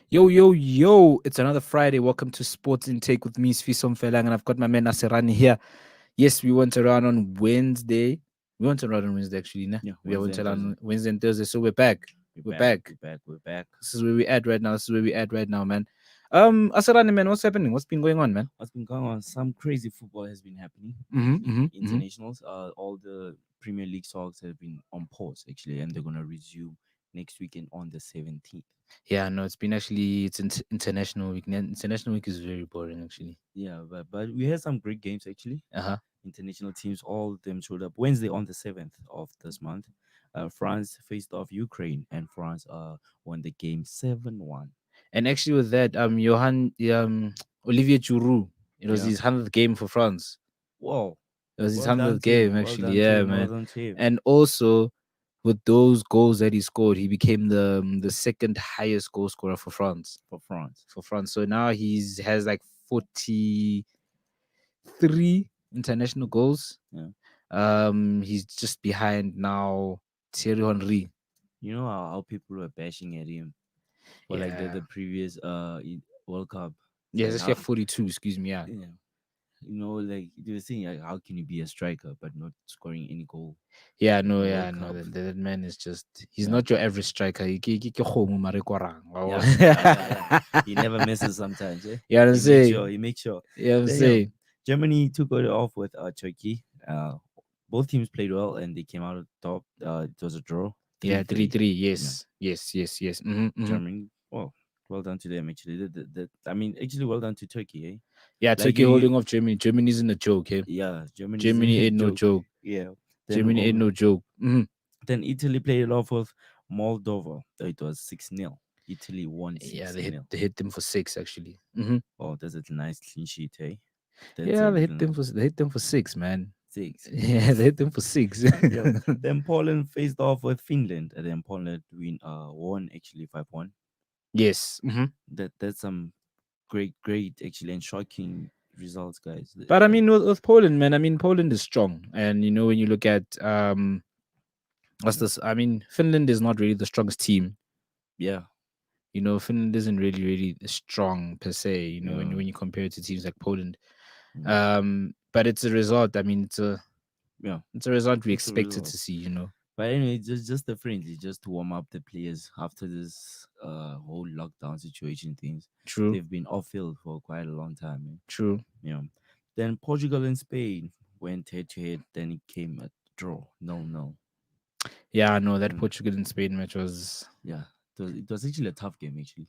Yo, yo, yo. It's another Friday. Welcome to Sports Intake with me, Sfisom Felang, and I've got my man Nasirani here. Yes, we went around on Wednesday. We went around on Wednesday, actually. Nah? Yeah, We Wednesday went and around Thursday. on Wednesday and Thursday. So we're back. We're We're back. back. We're back. We're back. This is where we at right now. This is where we at right now, man. Asirani, man, what's happening? What's been going on, man? What's been going on? Some crazy football has been happening. Mm-hmm, Actually, mm-hmm, mm-hmm. internationals. All the Premier League talks have been on pause actually, and they're gonna resume next weekend on the 17th. Yeah, no, it's been actually, International Week. International Week is very boring, actually. Yeah, but we had some great games actually. Uh-huh. International teams, all of them showed up Wednesday on the 7th of this month. France faced off Ukraine, and France won the game 7-1. And actually, with that, Olivier Giroud, it was Yeah. his 100th game for France. Whoa. It was his Well done 100th to him. game, Well actually. done to Yeah, him. Well man. done to him. And also, with those goals that he scored, he became the second highest goal scorer for France. For France. So now he's has like 43 international goals. Yeah. He's just behind now Thierry Henry. You know how people were bashing at him for like the Yeah. previous World Cup. It's Yeah, like he's actually how at 42. Excuse me. Yeah. yeah, like they were saying like how can you be a striker but not scoring any goal in the Yeah, World no. Cup? That man is just he's Yeah, not your average striker. Ke kgomo mare ke korang. Oh. yeah. He never misses sometimes. Eh? Yeah, I'm He makes saying. sure. He makes sure. Yeah, I'm Then yeah, saying. Germany took it off with Turkey. Both teams played well and they came out of top. It was a draw, three Yeah, three. 3-3. Yeah, Yes. Yes, yes, yes. Mm-hmm. Germany. Well done to them actually. I mean, actually, well done to Turkey. Eh? Yeah, Like Turkey holding off Germany. Germany isn't a joke, eh? yeah, Germany's Germany a ain't no joke. joke. Yeah. Then Germany ain't no joke. then Italy played it off with Moldova. It was 6-0. Italy won Yeah, 6-0. they hit them for six actually. Oh, that's a nice clean sheet, hey? That's Yeah, a really they hit them for six, man. six. Yeah, they hit them for six. Yeah. Then Poland faced off with Finland, and then Poland won actually 5-1. Yes. That's some great actually and shocking results, guys. But I mean, with Poland, man, I mean, Poland is strong, and when you look at what's this? I mean, Finland is not really the strongest team. Yeah, Finland isn't really strong per se. yeah, When you compare it to teams like Poland. mm, But it's a result. I mean, yeah. it's a result we It's a expected result. to see. But anyway, just the friendly, just to warm up the players after this whole lockdown situation things. True, They've been off field for quite a long time. true. Yeah. Then Portugal and Spain went head to head. Then it came a draw. No. Yeah, no, that Mm, Portugal and Spain match was. yeah. It was actually a tough game actually.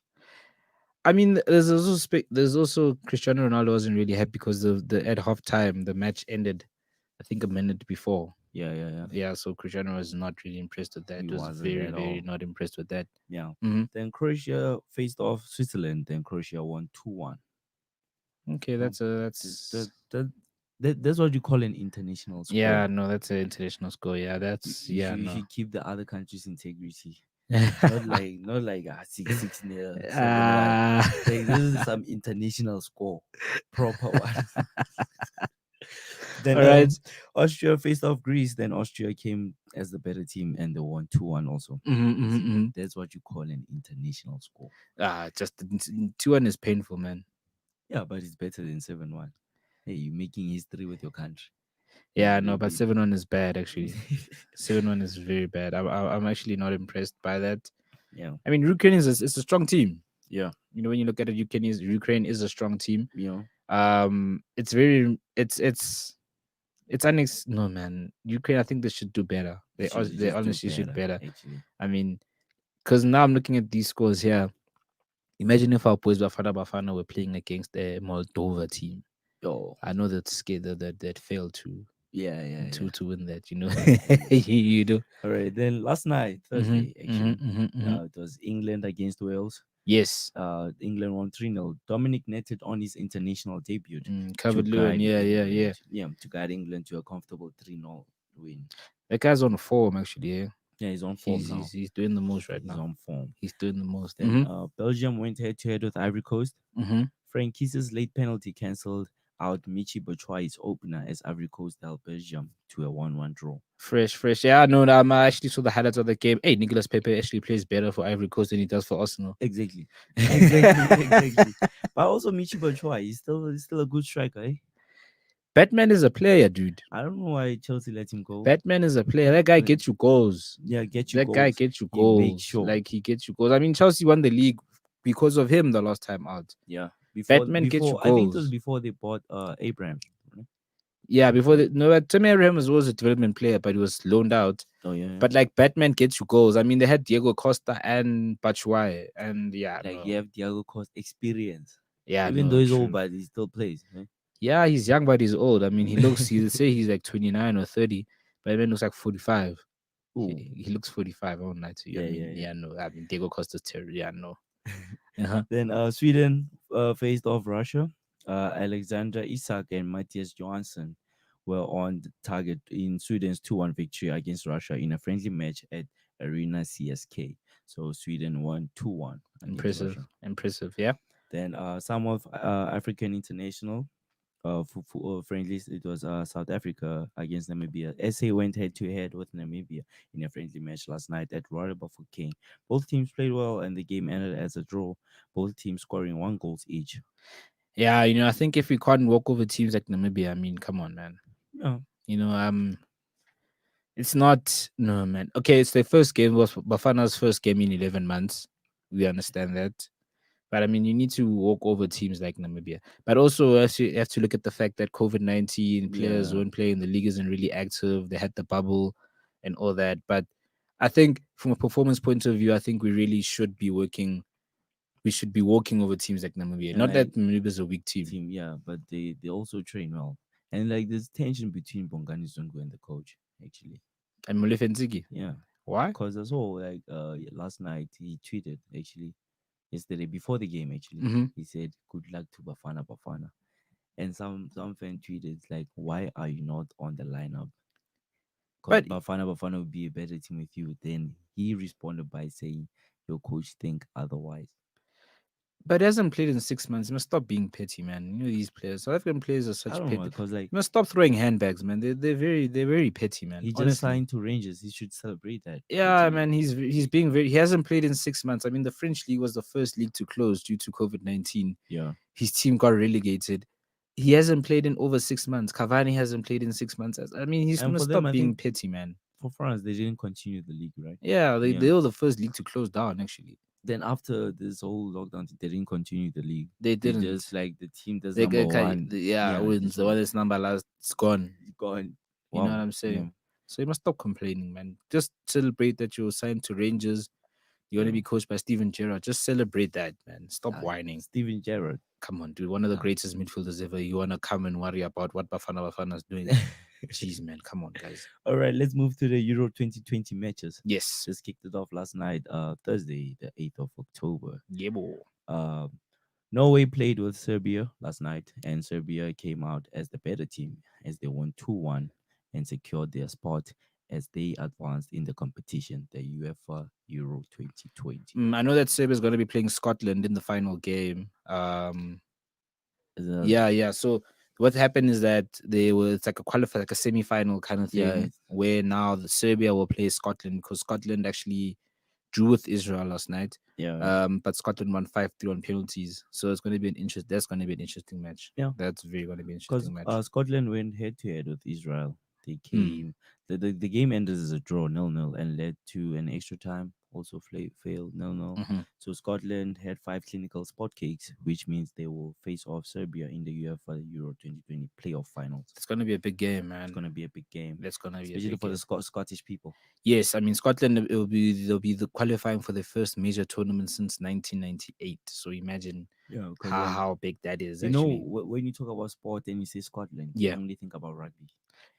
I mean, there's also Cristiano Ronaldo wasn't really happy because the at halftime the match ended, I think a minute before. Yeah. Yeah, so Cristiano was not really impressed with that. He Was wasn't very at very all. not impressed with that. Yeah. hmm Then Croatia faced off Switzerland. Then Croatia won 2-1. Okay, Oh, th- that, that, that's what you call an international yeah, score. no, that's an international score. Yeah, You, that's you yeah, should you no. should keep the other country's integrity. Not like 6-0, 7-1. Ah. Like this is some international score, proper one. Then All right. Austria faced off Greece. Then Austria came as the better team and they won 2-1 also. You see, that's what you call an international score. Just 2-1 is painful, man. Yeah, but it's better than 7-1. Hey, you're making history with your country. Yeah, Hey, no, but 7-1 is bad actually. 7-1 is very bad. I'm actually not impressed by that. yeah, I mean, Ukraine it's a strong team. yeah, When you look at it, Ukraine is a strong team. you know, It's very no, man. Ukraine, I think they should do better. you should They just do honestly should better, better. actually. I mean, because now I'm looking at these scores here. Imagine if our boys Bafana were playing against the Moldova team. Oh, I know that's scared that failed yeah. to win that. Yeah. You know. All right, then last night, hmm Thursday, actually, hmm it was England against Wales. Yes. England won 3-0. Dominic netted on his international debut to Covered Lewin. guide Yeah. England to a comfortable 3-0 win. That guy's on form actually. Yeah. Yeah, he's on form now. He's doing the most right He's now. on form. He's doing the most. Then Belgium went head to head with Ivory Coast. Mm-hmm. Frank Kies's late penalty cancelled out Michi Batshuayi's opener as Ivory Coast held Belgium to a 1-1 draw. Fresh, fresh. Yeah, no, no, I actually saw the highlights of the game. Hey, Nicolas Pepe actually plays better for Ivory Coast than he does for Arsenal. Exactly. Exactly. But also Michi Batshuayi he's still a good striker, eh? Batman is a player, dude. I don't know why Chelsea let him go. Batman is a player. That guy But- gets you goals. Yeah, get you That goals. guy gets you He makes goals. sure. Like he gets you goals. I mean, Chelsea won the league because of him the last time out. Yeah. Batman gets you I think it was goals. before they bought Abraham. Yeah, before the no, Tammy Abraham was always a development player, but he was loaned out. Oh yeah. But like Batman gets you goals. I mean, they had Diego Costa and Batshuayi, and yeah, like no. you have Diego Costa experience. Yeah, Even no, though he's true. old, but he still plays. Eh? Yeah, he's young, but he's old. I mean, he looks. He say he's like 29 or 30, but Batman looks like 45. Ooh. He looks 45. I won't lie to you. I Yeah, mean, yeah. no. I mean, Diego Costa's terrible. Yeah, no. Uh-huh. Then Sweden faced off Russia. Alexander Isak and Matthias Johansson were on the target in Sweden's 2-1 victory against Russia in a friendly match at Arena CSK. So Sweden won 2-1 against Impressive, Russia. impressive. Yeah. Then some of African international for friendlies, it was South Africa against Namibia. SA went head to head with Namibia in a friendly match last night at Royal Bafokeng King. Both teams played well, and the game ended as a draw. Both teams scoring 1 goal each. Yeah, I think if we can't walk over teams like Namibia, I mean, come on, man. Yeah, It's not no man. Okay, it's their first game was Bafana's first game in 11 months. We understand that. But I mean, you need to walk over teams like Namibia. But also, you have to look at the fact that COVID-19 players Yeah. weren't playing, the league isn't really active. They had the bubble and all that. But I think from a performance point of view, I think we really should be working. We should be walking over teams like Namibia. and Not like that Namibia is a weak team. yeah, but they also train well, and like there's tension between Bongani Zongo and the coach actually. And Molefenziki. Yeah, Why? because as well, like last night he tweeted actually yesterday before the game actually Mhm. he said good luck to Bafana, and some fan tweeted like why are you not on the lineup? Because But Bafana would be a better team with you. Then he responded by saying your coach think otherwise. he hasn't played in 6 months. You must stop being petty, man. You know these players. South African players are I such don't petty. know because like You must stop throwing handbags, man. They're very petty, man. he just Honestly. signed to Rangers. He should celebrate that. Yeah, actually. man. He's being very. He hasn't played in 6 months. I mean, the French league was the first league to close due to COVID-19. Yeah. His team got relegated. He hasn't played in over 6 months. Cavani hasn't played in 6 months. I mean, he's And gonna for them, stop I being think petty, man. for France, they didn't continue the league, right? Yeah, Yeah. they were the first league to close down. Actually, Then after this whole lockdown, they didn't continue the league. they They didn't. just like the team that's They number get one. wins. just The one that's number last, it's gone. gone. You know Wow. what I'm saying? So you must stop complaining, man. Just celebrate that you're signed to Rangers. You want to Yeah. be coached by Steven Gerrard. Just celebrate that, man. Stop Yeah. whining. Steven Gerrard. Come on, dude. One of the Ah. greatest midfielders ever. You want to come and worry about what Bafana's doing? Jeez, man. Come on, guys. All right, let's move to the Euro 2020 matches. Yes. Just kicked it off last night, Thursday, the 8th of October. Yeah, boy. Norway played with Serbia last night, and Serbia came out as the better team as they won 2-1 and secured their spot as they advanced in the competition, the UEFA Euro 2020. I know that Serbia's going to be playing Scotland in the final game. The- Yeah. So what happened is that it's like a qualifier, like a semi-final kind of thing, Yeah. where now the Serbia will play Scotland because Scotland actually drew with Israel last night. yeah, But Scotland won 5-3 on penalties. So it's going to be that's going to be an interesting match. Yeah. That's very going to be an because interesting match. Scotland went head to head with Israel. They came. The game ended as a draw, 0-0, and led to an extra time. Also failed 0-0. Mhm. So Scotland had 5 clinical spot kicks, which means they will face off Serbia in the UEFA Euro 2020 playoff finals. It's going to be a big game, man. It's gonna be a big game, That's going to be a especially big for game. the Scottish people. Yes, I mean Scotland. They'll be the qualifying for their first major tournament since 1998. So imagine Yeah, how big that is. you know Actually, when you talk about sport and you say Scotland, Yeah. you only think about rugby.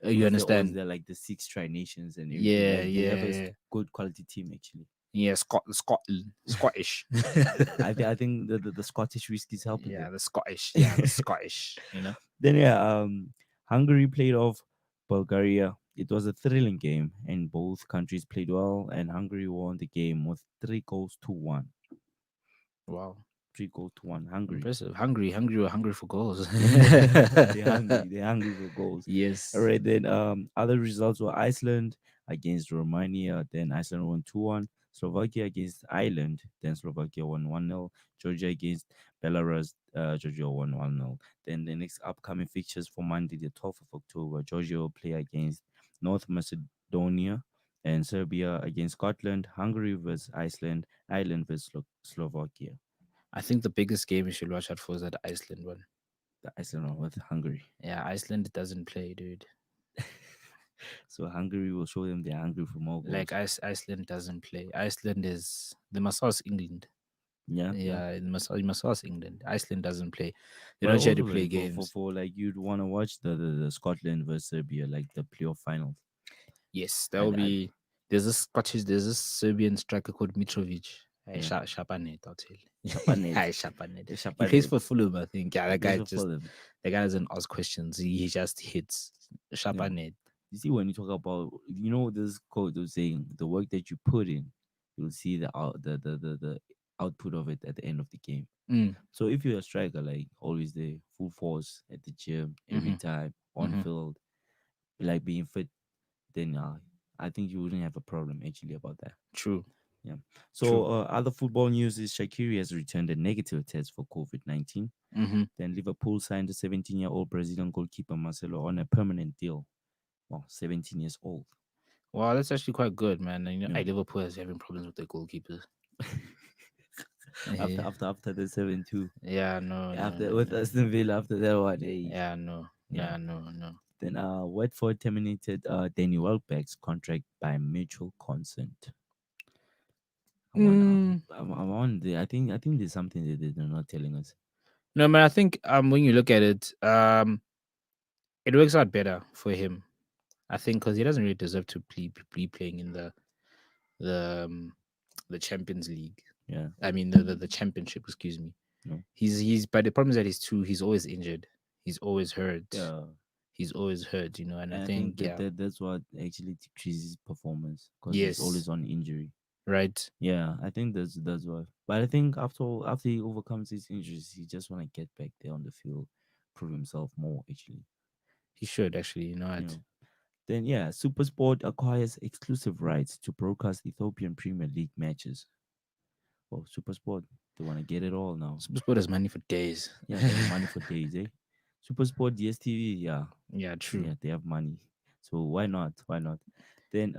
You understand? They're like the 6 tri-nations and everything. Yeah, Like, they have a yeah. good quality team actually. Yeah, Scotland, Scottish. I think the Scottish whiskey is helping Yeah, them. the Scottish. Yeah, the Scottish. Then Hungary played off Bulgaria. It was a thrilling game, and both countries played well. And Hungary won the game with 3 goals to 1. Wow. 3-1 Hungary. Impressive. Hungry or hungry for goals. They're hungry. They're hungry for goals. All Yes. right, then other results were Iceland against Romania, then Iceland won 2-1. Slovakia against Ireland, then Slovakia won 1-0. Georgia against Belarus, Georgia won 1-0. Then the next upcoming fixtures for Monday, the 12th of October, Georgia will play against North Macedonia, and Serbia against Scotland, Hungary versus Iceland, Ireland versus Slovakia. I think the biggest game you should watch out for is that Iceland one. The Iceland one with Hungary. Yeah, Iceland doesn't play, dude. So Hungary will show them they're hungry for more goals. Like Iceland doesn't play. Iceland is they must ask England. Yeah, yeah. Yeah, you must ask England. Iceland doesn't play. They But don't try to also play like games. for like you'd want to watch the Scotland versus Serbia, like the playoff finals. Yes, that I, will I be. There's this Serbian striker called Mitrovic. Hey, yeah, Shapanet, I'll tell you. Shapanet. Hey, Shapanet. The He plays Shapanet. for Fulham, I think. Yeah, He that plays guy for just Fulham. the guy doesn't ask questions. He just hits. Yeah. Shapanet. You see when you talk about this quote was saying the work that you put in, you'll see the output of it at the end of the game. Mm, So if you're a striker, like always there, full force at the gym every mm-hmm, time on mm-hmm. field, like being fit, then I think you wouldn't have a problem actually about that. True. Yeah. So True. other football news is Shaqiri has returned a negative test for COVID-19. Mm-hmm. Then Liverpool signed the 17-year-old Brazilian goalkeeper Marcelo on a permanent deal. Well, 17 years old. Wow, that's actually quite good, man. And, Yeah. Liverpool is having problems with their goalkeepers. after Yeah, after after the 7-2. yeah, no, no, After no, with no. Aston Villa after that one, hey. Yeah, no, Yeah. yeah, no, no. Then Watford terminated Danny Welbeck's contract by mutual consent. I want Mm, I want I think there's something that they're not telling us. no, man. I think when you look at it, it works out better for him. I think because he doesn't really deserve to be playing in the um, the Champions League. Yeah. I mean the championship. Excuse me. No. He's but the problem is that he's always injured. He's always hurt. Yeah. He's always hurt. And I And I think think that, yeah, that's what actually decreases performance because he's yes, always on injury. right. Yeah, I think that's why. But I think after he overcomes his injuries, he just want to get back there on the field, prove himself more. Actually, He should actually. You know you what? know. Then yeah, SuperSport acquires exclusive rights to broadcast Ethiopian Premier League matches. Well, SuperSport, they want to get it all now. Sport has money for days. Yeah, they have money for days, eh? SuperSport, DSTV, yeah, Yeah, true. yeah, they have money. So why not? Why not? Then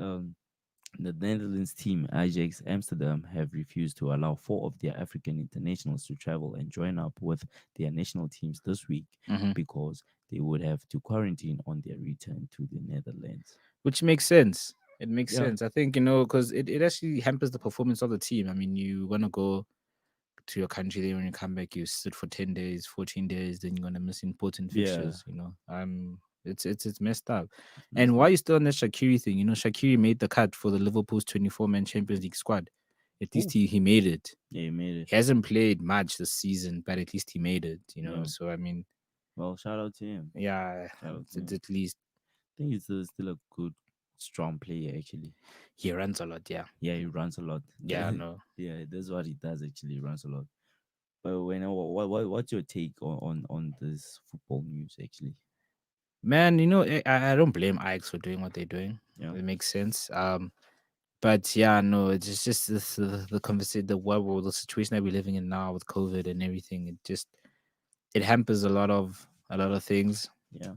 the Netherlands team Ajax Amsterdam have refused to allow 4 of their African internationals to travel and join up with their national teams this week Hmm. because they would have to quarantine on their return to the Netherlands. Which makes sense. It makes Yeah, sense. I think because it actually hampers the performance of the team. I mean, you want to go to your country, then when you come back, you sit for 10 days, 14 days, then you're gonna miss important yeah, fixtures. It's messed up. it's And messed why up. you still on that Shakiri thing? Shakiri made the cut for the Liverpool's 24-man Champions League squad. At least Oh, he made it. yeah, you made it. He hasn't played much this season, but at least he made it. Yeah. So I mean, Well, shout out to him. yeah, Shout out to it's him. at least I think he's still a good, strong player. Actually, he runs a lot. Yeah, yeah, he runs a lot. yeah, no. Yeah, that's what he does. Actually, he runs a lot. But what's your take on this football news? Actually, Man, I don't blame Ajax for doing what they're doing. yeah, It makes sense. But yeah, no, it's just this the conversation, the situation that we're living in now with COVID and everything. It hampers a lot of things, yeah,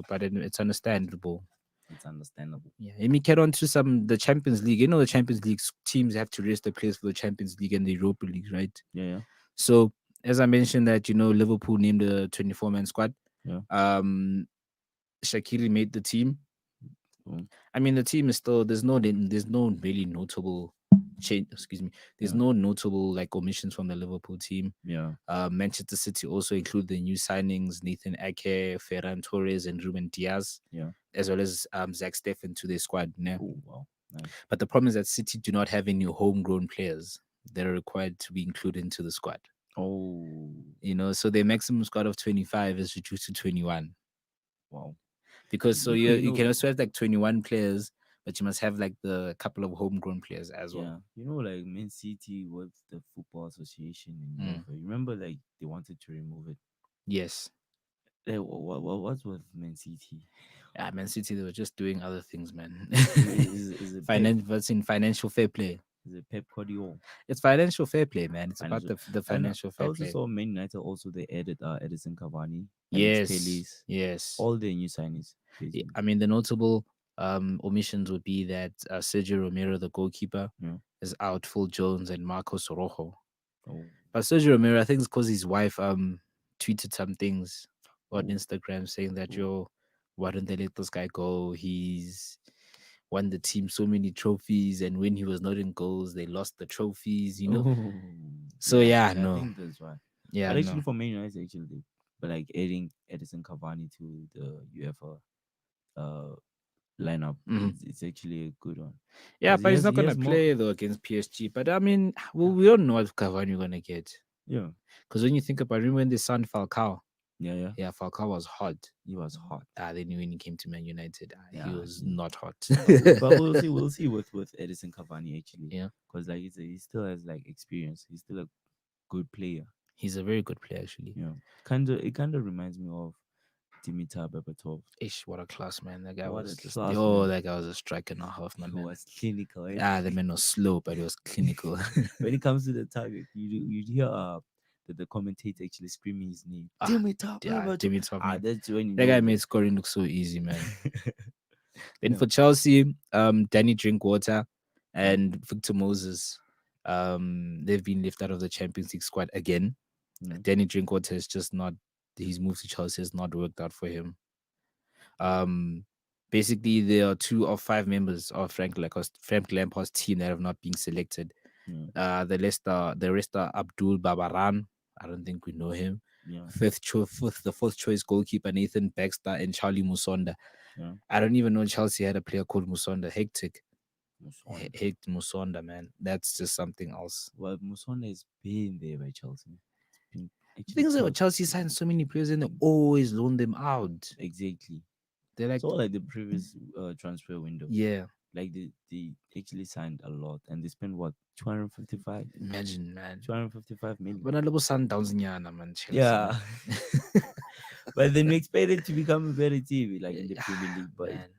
But it's understandable. it's understandable. Yeah, let me get on to the Champions League. The Champions League teams have to raise their players for the Champions League and the Europa League, right? Yeah, yeah, So as I mentioned that Liverpool named a 24-man squad. yeah. Shaqiri made the team. Mm, I mean, the team is still there's no really notable change. Excuse me. There's yeah, no notable like omissions from the Liverpool team. yeah. Manchester City also include the new signings Nathan Ake, Ferran Torres, and Ruben Diaz, Yeah. as well as Zach Steffen to their squad. Yeah. Oh wow, nice. But the problem is that City do not have any homegrown players that are required to be included into the squad. Oh So their maximum squad of 25 is reduced to 21. wow. Because so You could, you can also have like 21 players, but you must have like the couple of homegrown players as well. Yeah, like Man City with the Football Association and Mm. UEFA. Remember, like they wanted to remove it. Yes. Like, what's with Man City? Yeah, Man City, they were just doing other things, man. Is it Pep? What's in financial fair play? Is it Pep Guardiola? It's financial fair play, man. It's about Financial. the And financial I fair also play. saw Man United also they added Edison Cavani, Alex Yes, Telles, yes. all the new signings Yeah, basically. I mean, the notable omissions would be that Sergio Romero, the goalkeeper, Yeah. is out. Phil Jones and Marcos Rojo. Oh, But Sergio Romero, I think it's because his wife tweeted some things on oh, Instagram saying that, oh, yo, why don't they let this guy go? He's won the team so many trophies, and when he was not in goals, they lost the trophies, you know. oh. So Yeah, yeah, I no, think that's why. yeah, But no. actually, for Man United, but like adding Edison Cavani to the UEFA uh lineup, Mhm. it's actually a good one Yeah, because but he's not he gonna has more. play though against PSG. But I mean, well, we don't know what Cavani you're gonna get. Yeah, Because when you think about, remember when they signed Falcao? yeah, yeah. Yeah, Falcao was hot. He was hot. Then when he came to Man United, he Yeah, was not hot. but we'll see. We'll see with Edison Cavani actually, Yeah, because like he still has like experience. He's still a good player. he's a very good player actually. It kind of reminds me of Dimitar Berbatov. Ish, what a class, man! That guy What a was just class oh, man! that guy was a striker and a half, my He man. was clinical. Eh? The man was slow, but he was clinical. When it comes to the target, you hear the commentator actually screaming his name. ah, Dimitar yeah, Berbatov. Dimitrov, man. That's when you That know guy made that. scoring look so easy, man. Then Yeah, for Chelsea, Danny Drinkwater yeah, and Victor Moses, they've been left out of the Champions League squad again. yeah, Danny Drinkwater is just not. His move to Chelsea has not worked out for him. Um, Basically, there are two of five members of Frank Lampard's team that have not been selected. yeah, The rest are Abdul Babaran. I don't think we know him. yeah, The fourth choice goalkeeper Nathan Baxter and Charlie Musonda. yeah. I don't even know Chelsea had a player called Musonda. Hectic, Musonda. Hectic Musonda, man. That's just something else. Well, Musonda has been there by Chelsea. It's been The actually thing is that quite when Chelsea sign so many players and they always loan them out. exactly. They're like, So like the previous transfer window, yeah, like they actually signed a lot and they spent what 255, imagine, man. 255 million. But a little Sundowns nyana, man. Chelsea, Yeah, man. but then we expected to become a better team like in the Premier Yeah, League, but man.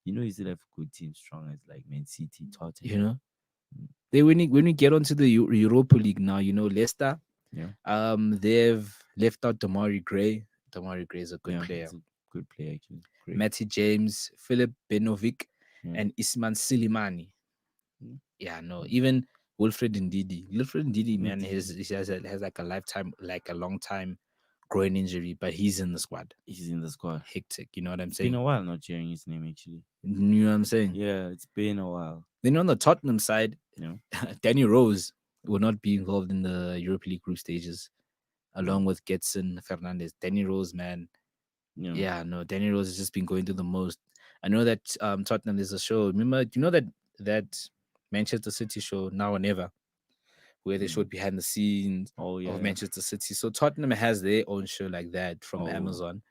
you still have good teams strong as like Man City, You Tottenham. know, they when we get onto the Europa League now, Leicester, Yeah, they've left out Damari Gray. Damari Gray is a good yeah, player. he's a good player actually. Great. Matty James, Philip Benovic, Yeah. and Isman Silimani. Mm, Yeah, no, mm, even Wilfred Ndidi. Wilfred Ndidi, man, Indeed. has like a lifetime, like a long time groin injury, but he's in the squad. He's in the squad. Hectic, you know what I'm It's been saying? a while not hearing his name actually. You know what I'm saying? Yeah, it's been a while. Then on the Tottenham side, Yeah. Danny Rose will not be involved in the Europa League group stages, Mm, along with Getson Fernandez. Danny Rose, man, yeah. yeah, no, Danny Rose has just been going through the most. I know that Tottenham there's a show. Remember, do you know that Manchester City show Now or Never, where they Mm. showed behind the scenes Oh yeah, of yeah. Manchester City. So Tottenham has their own show like that from Oh. Amazon.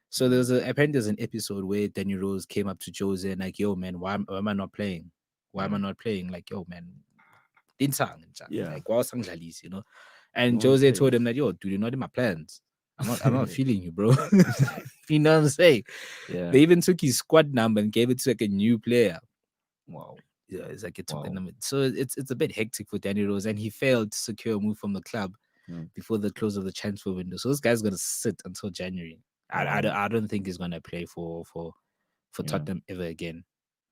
So apparently there's an episode where Danny Rose came up to Jose and like, yo man, why am I not playing? Why am I Mm. not playing? Like, yo man, insang, Yeah. like wow sangdlalisi, You And won't Jose play. told him that, yo, dude, you're not in my plans. I'm not feeling you, bro. You know what I'm saying? Yeah. They even took his squad number and gave it to like a new player. Wow. Yeah, it's like it took the Wow. number. So it's a bit hectic for Danny Rose, and he failed to secure a move from the club Yeah. before the close of the transfer window. So this guy's gonna sit until January. Wow. I don't think he's gonna play for Yeah. Tottenham ever again.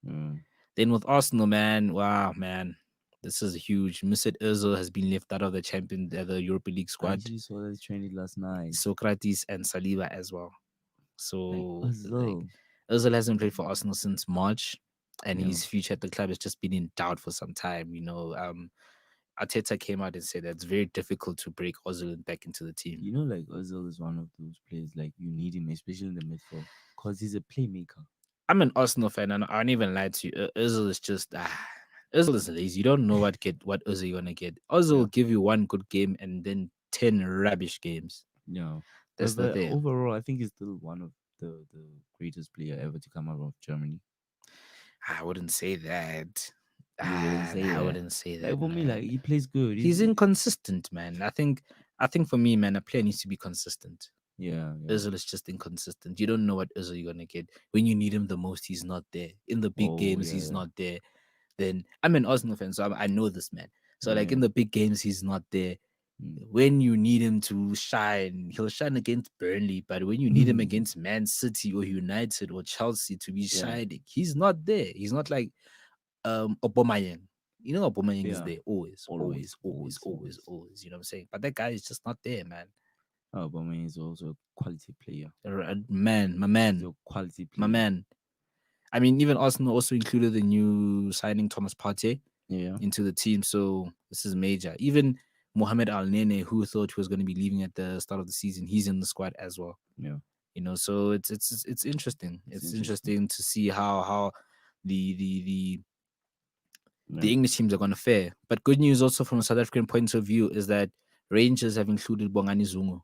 Mm. Then with Arsenal, man, wow, man, this is huge. Mesut Ozil has been left out of the Europa League I squad. actually saw that training last night. Socrates and Saliba as well. Like So like Ozil. Ozil hasn't played for Arsenal since March, and Yeah. his future at the club has just been in doubt for some time. Arteta came out and said that it's very difficult to break Ozil back into the team. Like Ozil is one of those players like you need him, especially in the midfield, because he's a playmaker. I'm an Arsenal fan, and I don't even lie to you. Ozil is just Ozil is lazy. You don't know what Ozil you're gonna get. Ozil Yeah. will give you one good game and then 10 rubbish games. Yeah. That's the But thing. overall, I think he's still one of the greatest player ever to come out of Germany. I wouldn't say that. You wouldn't say I that. wouldn't say Like that, for me, like man. he plays good. He's inconsistent, man. I think for me, man, a player needs to be consistent. Yeah, yeah. Özil is just inconsistent. You don't know what Özil you're gonna get. When you need him the most, he's not there. In the big Oh games, yeah, he's yeah, not there. Then I'm an Arsenal fan, so I know this man. So yeah, like yeah. in the big games, he's not there. Mm. When you need him to shine, he'll shine against Burnley. But when you need him against Man City or United or Chelsea to be Yeah, shining, he's not there. He's not like Aubameyang. You know Aubameyang is yeah. there always, always, Always, always, always, always, always. always. You know what I'm saying? But that guy is just not there, man. But man, he's also a quality player. Man, He's a quality my player. man. I mean, even Arsenal also included the new signing Thomas Partey Yeah, into the team, so this is major. Even Mohamed Al Nene, who thought he was going to be leaving at the start of the season, he's in the squad as well. yeah. So it's interesting. It's It's interesting. interesting to see how the the the Yeah, the English teams are going to fare. But good news also from a South African point of view is that Rangers have included Bongani Zungu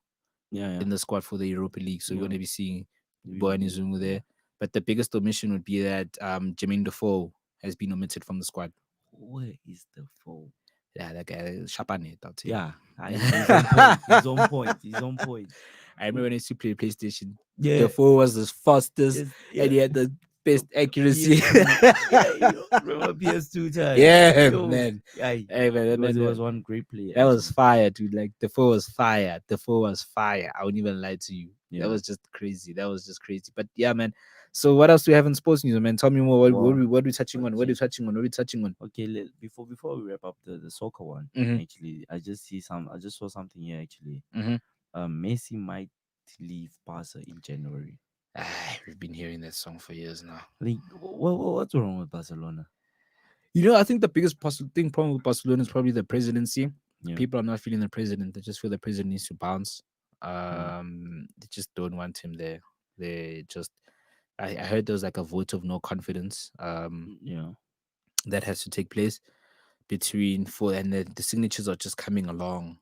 yeah, yeah. in the squad for the Europa League. So we're Yeah. going to be seeing We Bongani will. Zungu Yeah. there. But the biggest omission would be that Jermaine Defoe has been omitted from the squad. Where is the foul? Yeah, that guy, Shapane, I'll tell you. Yeah, he's on point. He's on point. He's on point. I remember when I used to play PlayStation, Yeah. Defoe was the fastest Yes. and Yeah. he had the best accuracy. PS2. Yeah. Remember PS2 time? Yeah, Yo. man. Yeah. Hey, man, It that, was. man, It that, was one great player. that was Actually. fire, dude. Like, Defoe was fire. Defoe was fire. I wouldn't even lie to you. That Yeah. was just crazy. That was just crazy. But yeah, man. So what else do we have in sports news, man? Tell me more. Well, What are we touching on? What are we okay. touching on? What are we touching on? Okay. Before we wrap up the soccer one, Mm-hmm. actually, I just saw something here. Actually, Mm-hmm. Messi might leave Barca in January. We've been hearing that song for years now. Like, what's wrong with Barcelona? I think the biggest problem with Barcelona is probably the presidency. Yeah. People are not feeling the president. They just feel the president needs to bounce. Mm. They just don't want him there. They just, I heard there was like a vote of no confidence. Yeah. That has to take place between four, and the signatures are just coming along.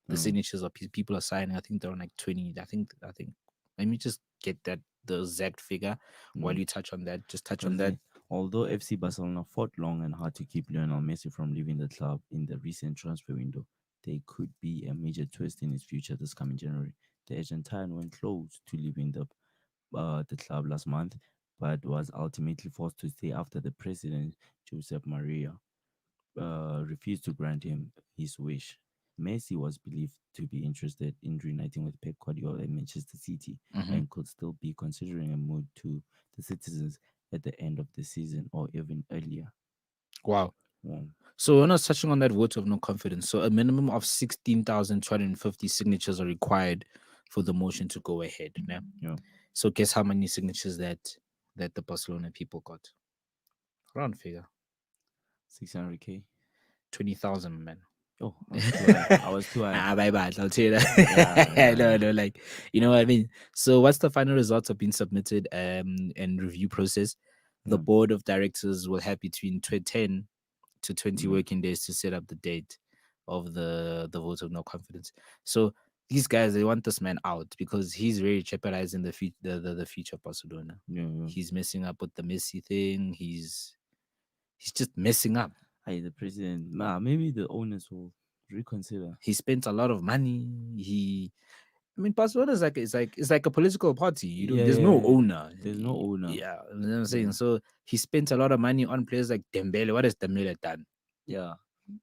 The Mm. signatures of people are signing. I think they're on like 20. I think. Let me just get the exact figure while Mm. you touch on that. Just touch on that. Because although FC Barcelona fought long and hard to keep Lionel Messi from leaving the club in the recent transfer window, there could be a major twist in his future this coming January. The Argentine went close to leaving the club last month, but was ultimately forced to stay after the president, Josep Maria, refused to grant him his wish. Messi was believed to be interested in reuniting with Pep Guardiola at Manchester City Mhm. and could still be considering a move to the citizens at the end of the season or even earlier. Wow. Wow. So we're not touching on that vote of no confidence. So a minimum of 16,250 signatures are required for the motion to go ahead. Now, Yeah. so guess how many signatures that the Barcelona people got? Round figure 600K. 20,000, man. Oh, I was too high. I was too high. Bye bye. I'll tell you that. Yeah, yeah, No, yeah. no, like you know what I mean. So once the final results have been submitted and review process, the Yeah. board of directors will have between 10 to 20 Mm. working days to set up the date of the vote of no confidence. So these guys they want this man out because he's really jeopardizing the future of Barcelona. Yeah, yeah. He's messing up with the Messi thing. He's just messing up. Hey, the president. Nah, maybe the owners will reconsider. He spent a lot of money. I mean, Barcelona is like it's like a political party. Yeah, There's no yeah. owner. There's no owner. Yeah, you know what I'm saying. Yeah. So he spent a lot of money on players like Dembele. What has Dembele done? Yeah.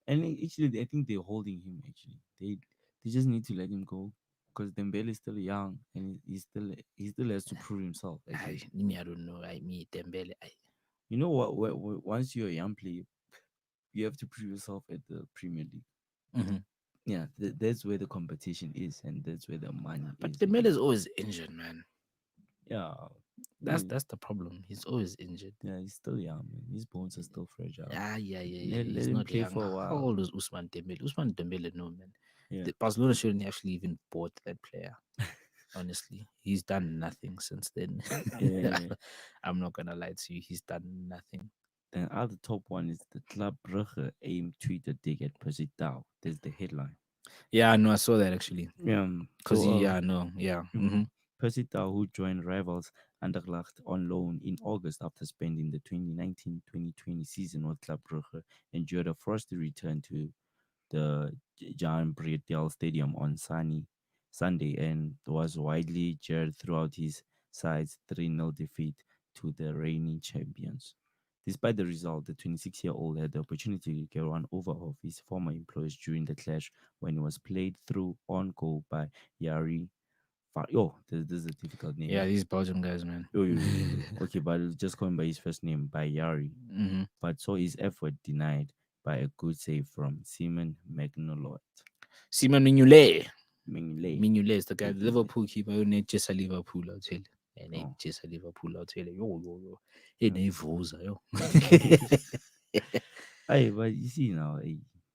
And actually, I think they're holding him. Actually, they just need to let him go because Dembele is still young and he still has to prove himself. Actually, I don't know. Dembele. you know what? Once you're a young player, you have to prove yourself at the Premier League. Mhm. Yeah, that's where the competition is, and that's where the money But is. Dembele Actually. is always injured, man. Yeah, That's yeah, that's the problem. He's always injured. yeah, he's still young, man. His bones are still fragile. Yeah. Let He's him not play young. for a How while. old is Usman Dembele? Usman Dembele, no man. Yeah, The Barcelona shouldn't actually even bought that player. Honestly, he's done nothing since then. yeah. I'm not gonna lie to you. He's done nothing. Then other top one is the Club Brugge aim tweeted dig at Positao. There's the headline. Yeah, no, I saw that actually. Yeah. Cause So yeah, no, yeah. mhm. Percy Tau, who joined rivals Anderlecht on loan in August after spending the 2019-2020 season with Club Brugge, endured a frosty return to the Jan Breedel Stadium on Sunday and was widely jeered throughout his side's 3-0 defeat to the reigning champions. Despite the result, the 26-year-old had the opportunity to get one over of his former employees during the clash when he was played through on goal by Yari. Oh, this is a difficult name. Yeah, these Belgium guys, man. Okay, but I'll just call him by his first name, by Yari. Mhm. But saw his effort denied by a good save from Simon Magnolot. Simon Mignolet. Mignolet. Mignolet is the guy, Who the is Liverpool keeper who named Jessa Liverpool, I'll tell you. And named Oh. Jessa Liverpool, I'll tell you. Yo. Hey, name Voza, yo. Hey, but you see now,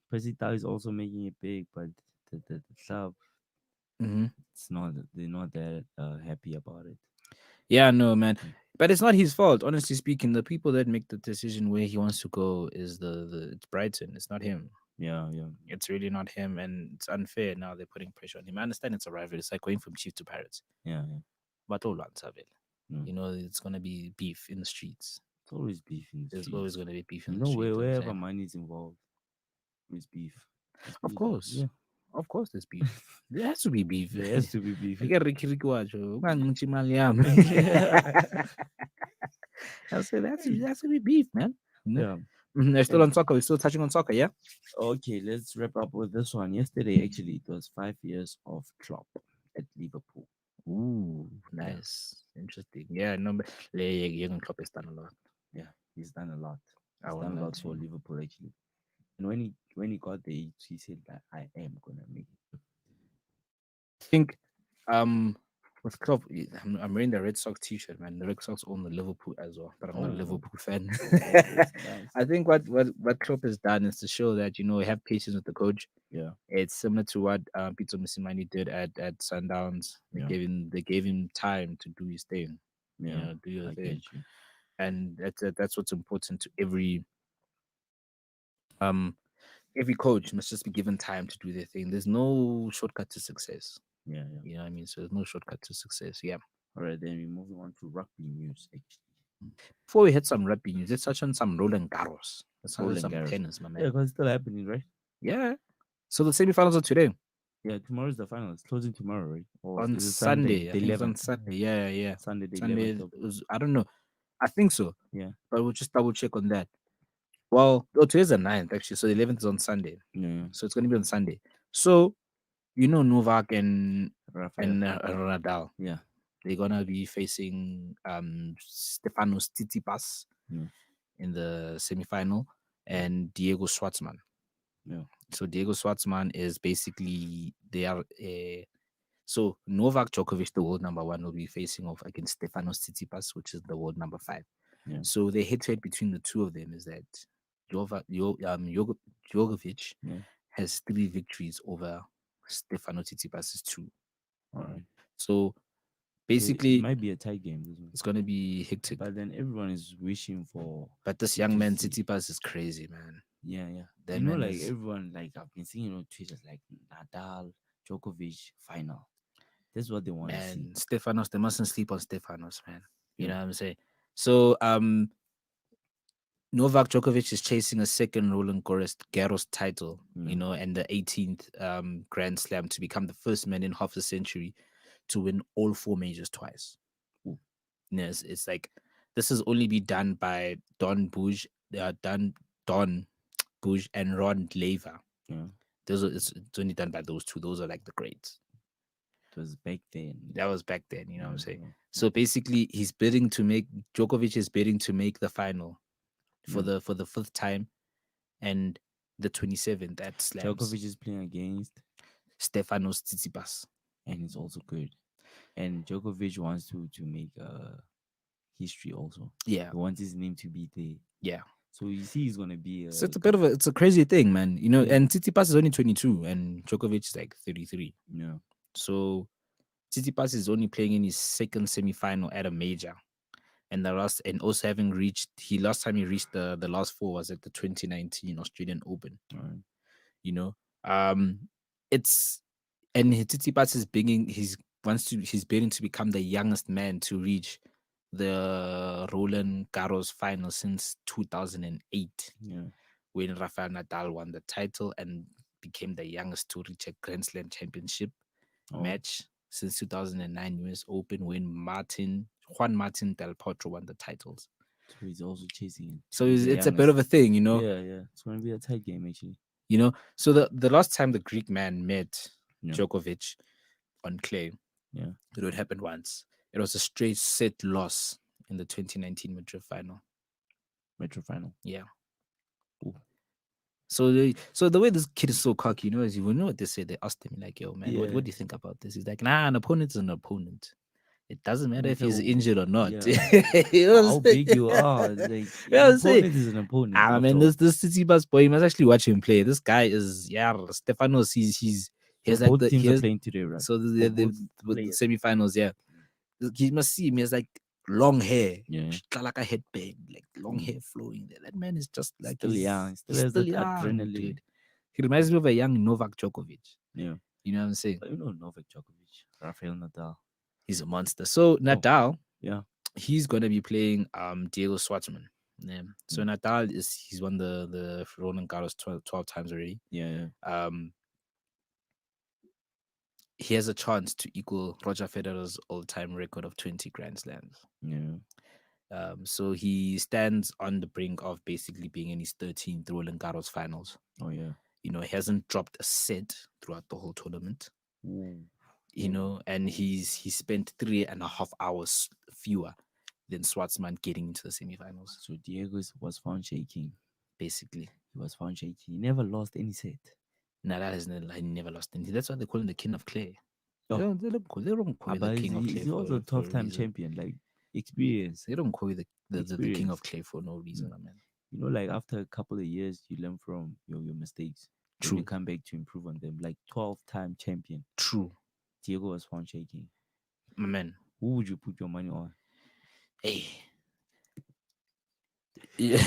Percy Tau is also making it big, but the club, Mhm. they're not that happy about it. Yeah, no, man. But it's not his fault. Honestly speaking, the people that make the decision where he wants to go is it's Brighton. It's not him. Yeah. It's really not him, and it's unfair. Now they're putting pressure on him. I understand it's a rival. It's like going from Chief to Pirates. Yeah. But all Savel. Mm. You know, it's gonna be beef in the streets. It's always beef in the There's streets. always gonna be beef in You the know, streets. wherever money is involved, it's beef. It's Of beef. course. Yeah. Of course there's beef. There has to be beef. There has to be beef. I get Ricky wacho. Ungangithi imali yami. I say that's to be beef, man. Yeah. They're still on soccer. We're still touching on soccer, yeah? Okay, let's wrap up with this one. Yesterday, actually, it was 5 years of Klopp at Liverpool. Ooh, nice. Interesting. Yeah, no, but Jurgen Klopp has done a lot. Yeah, he's done a lot. I He's won't done a lie lot to for you. Liverpool, actually. And when he got there, he said that I am gonna make it. I think with Klopp, I'm wearing the Red Sox t-shirt, man. The Red Sox own the Liverpool as well, but I'm not a Oh, Liverpool fan. nice. I think what Klopp has done is to show that have patience with the coach. Yeah, It's similar to what Peter Musimani did at Sundowns. Yeah. They gave him time to do his thing. yeah. Do your I thing, get you. and that's what's important to um every coach must just be given time to do their thing. There's no shortcut to success. Yeah. You know what I mean? So there's no shortcut to success. Yeah. All right, then we're moving on to rugby news, actually. Before we hit some rugby news, let's touch on some Roland Garros. Let's touch on Roland some Garros. tennis, my Yeah, man. because it's still happening, right? Yeah. So the semifinals are today. Yeah, tomorrow's the final. It's closing tomorrow, right? Or On is it Sunday. I The think it's on 11th. Sunday. Yeah. Sunday, the Sunday 11th. I don't know. I think so. Yeah. But we'll just double check on that. Well, today's the 9th, actually. So the 11th is on Sunday. Yeah. So it's going to be on Sunday. So, Novak and Rafael. Nadal, Yeah. they're going to be facing Stefanos Tsitsipas Yeah. in the semifinal and Diego Schwartzman. Yeah. So Diego Schwartzman is basically so Novak Djokovic, the world number 1, will be facing off against Stefanos Tsitsipas, which is the world number 5. Yeah. So the head-to-head between the two of them is that Djokovic Yeah. has 3 victories over Stefanos Tsitsipas' 2. All right. So It basically, might be a tight game, this one. it's gonna be hectic. But then everyone is wishing for. But this it young to man see- Tsitsipas is crazy, man. Yeah. That You know, man like is- everyone, like I've been seeing on Twitter, like Nadal, Djokovic final. That's what they want to see. Man, Stefanos, they mustn't sleep on Stefanos, man. You Yeah. know what I'm saying? So Novak Djokovic is chasing a second Roland Garros title, Yeah. and the 18th Grand Slam to become the first man in half a century to win all 4 majors twice. Ooh. Yes, it's like this has only been done by Don Bush, Don Bush and Ron Laver. Yeah. It's only done by those two. Those are like the greats. It was back then. That was back then, you know what I'm saying? Yeah. So basically, Djokovic is bidding to make the final for the 5th time, and the 27th at Slams. Djokovic is playing against, Stefanos Tsitsipas. and he's also good. And Djokovic wants to make history also. Yeah, He wants his name to be there. yeah. So you see, he's gonna be. So it's a crazy thing, man. Yeah. And Tsitsipas is only 22, and Djokovic is like 33. Yeah. So Tsitsipas is only playing in his second semi-final at a major, and also having reached last time he reached the last 4 was at the 2019 Australian Open. All right. You know, it's and Tsitsipas is he's betting to become the youngest man to reach the Roland Garros final since 2008, Yeah. when Rafael Nadal won the title and became the youngest to reach a Grand Slam championship Oh, match since 2009 US Open, when Juan Martin Del Potro won the titles. so he's also chasing it to So be the it's a bit of youngest. a thing, you know. Yeah, yeah. It's gonna be a tight game actually. So the last time the Greek man met Yeah, Djokovic on clay, yeah. it would happen once. It was a straight set loss in the 2019 Madrid final. Metro final. Yeah. Ooh. So the way this kid is so cocky, is you know what they say. They asked him like, "Yo, man, what Yeah. do you think about this?" He's like, "Nah, an opponent is an opponent. It doesn't No matter if matter he's injured or not." yeah, You know what I'm how saying? big you are, like You know an what I'm saying? opponent is an opponent Ah, after man, all. this City Bus boy, you must actually watch him play. This guy is, yeah, Stefanos. He So has like both teams he are has playing today, right? so For the both with the players. semifinals, yeah. You must see him. He has like long hair, Yeah. like a headband, like long Mm. hair flowing there. That man is just like Still young. He still he's has still that young, adrenaline. dude. He reminds me of a young Novak Djokovic. Yeah. You know what I'm saying? But you know Novak Djokovic, Rafael Nadal. He's a monster. So Oh, Nadal, yeah. he's gonna be playing Diego Schwartzman. Yeah. So Mm. Nadal he's won the Roland Garros 12 times already. Yeah, yeah. Um, he has a chance to equal Roger Federer's all-time record of 20 Grand Slams. Yeah. So he stands on the brink of basically being in his 13th Roland Garros finals. Oh yeah. He hasn't dropped a set throughout the whole tournament. Ooh. Ooh. And he spent 3.5 hours fewer than Schwartzman getting into the semifinals, So Diego was found shaking. basically. He was found shaking. He never lost any set. Nadal has never lost anything. That's why they call him the king of clay. Oh, They don't call you the but king of clay he's also a for a tough time reason. champion. Like experience, They don't call you the king of experience. clay for no reason, Mm. man. You know, like after a couple of years, you learn from your mistakes. Then you True, come back to improve on them. Like 12-time champion, true, Diego was found shaking. my man. Who would you put your money on? Hey, yeah.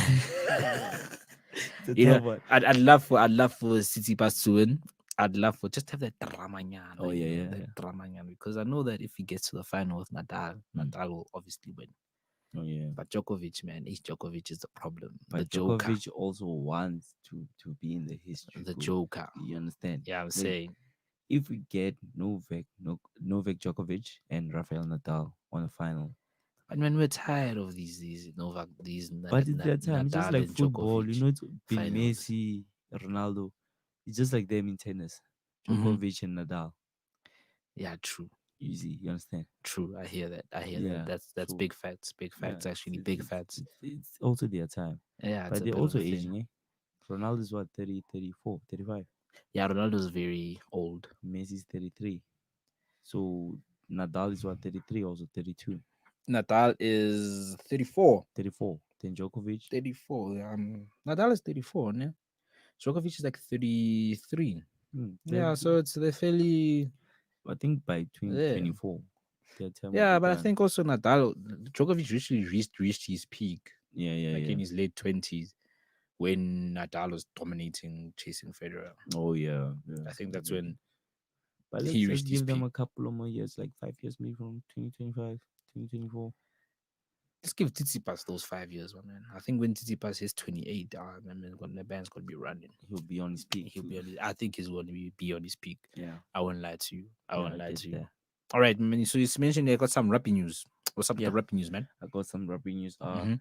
It's a tough one. I'd love for City Pass to win. I'd love for just have that dramanyana, Oh yeah, yeah, yeah. that dramanyana, because I know that if he gets to the final with Nadal, Mm. Nadal will obviously win. Oh yeah. But Djokovic, man, Djokovic is the problem. The But Joker, Djokovic also wants to be in the history the book. Joker. You understand? Yeah, I'm Like saying. if we get Novak Djokovic and Rafael Nadal on the final, But man, we're tired of these Novak, but it's their time. It's just Nadal like and football, Djokovic you know. It's been finals. Messi, Ronaldo. It's just like them in tennis, Hmm. Djokovic and Nadal. Yeah, true. Easy, you understand? True. I hear that. I hear that. Yeah. That's So big facts. Big yeah, facts, actually. Big facts. it's also their time. Yeah, it's But a they're bit of also a thing. aging, eh? Ronaldo is what 30, 34, 35. Yeah, Ronaldo's very old. Messi's 33. So Nadal is what 33, also 32, Nadal is 34. 34. Then Djokovic, 34. Nadal is 34, yeah. Djokovic is like 33. Yeah, so it's they're fairly I think by there. 2024, their time will Yeah, be but I done. think also Djokovic actually reached his peak Yeah, yeah, like yeah. in his late 20s when Nadal was dominating, chasing Federer. Oh yeah, yeah. I think that's Exactly. when But he let's reached his give them peak. a couple of more years, like 5 years, maybe from 2025, 2024. Let's give Tsitsipas those 5 years, man. I think when Tsitsipas is 28, man, the band's gonna be running. He'll be on his peak He'll too. be on I think he's going to be on his peak. Yeah, I won't lie to you. I yeah, won't I lie get to you. that. All right, man. So you mentioned they got some rapping news. What's up with Yeah, the rapping news, man? I got some rugby news. Mm-hmm.